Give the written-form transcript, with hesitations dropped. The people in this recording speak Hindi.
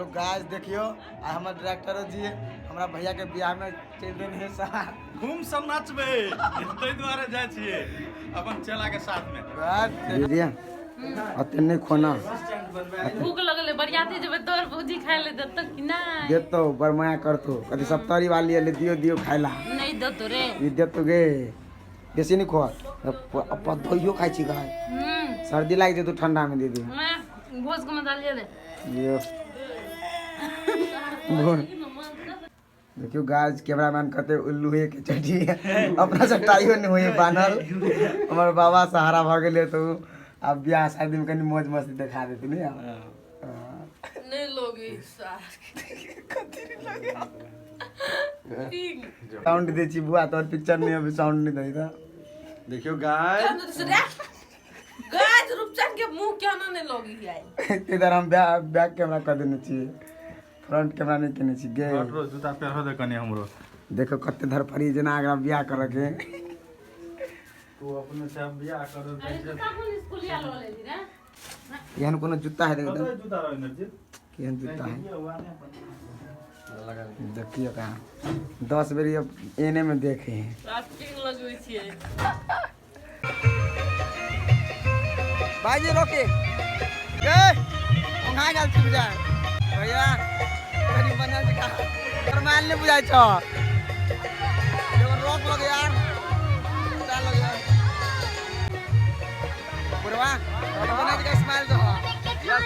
चलो गाइस देखियो आ हमर डायरेक्टर जी हमरा भैया के बियाह में चल देन है साथ घूम सब नाचबे तै द्वारे जाय छियै अपन चेला के साथ में दे दिया अतने खोना भूख लगले बरियाती जब तोर भूजी खाय ले देत कि नहीं देतो बरमाया करतो कथि सप्तरी वाली ले दियो दियो खाइला नहीं देतो रे ई देतो गे बेसी नहीं खो अब दहियो खाइ छी गाय सर्दी लाग जे तू ठंडा में दे दे मैं भोज को मत ले ये देखियो गाइस कैमरामैन कहते उल्लू है के चटी अपना सटाइयो नहीं हुई बानल हमारे बाबा सहारा भ गेले तो अब ब्याह शादी में कनी मौज मस्ती दिखा देती नहीं नहीं लोगे साउंड दे छी बुआ तोर पिक्चर नहीं अभी साउंड नहीं दई था देखियो गाइस गाइस रूपचंद के मुंह क्यों ना नहीं लोगी आई इधर हम बैक कैमरा कर देने चाहिए फ्रंट कैमरा नहीं केने छी गे हटरो जूता पहरो दे कनी हमरो देखो कते धर पड़ी जना अगर ब्याह कर के तू अपने से बियाह कर दे स्कूल या लो ले दी रे केहन कोनो जूता है देख जूता रह एनर्जी केहन जूता है देखिए कहाँ 10 बेरी अब एने में देखे हैं प्लास्टिक लगवे छिए भाईजी रोके ए कहाँ गेल छी बुझा भैया कनी बना से का फरमान ले बुझाइ छ एगो रोक लगे यार चल लगे यार बुढ़वा बना के स्माइल दो यस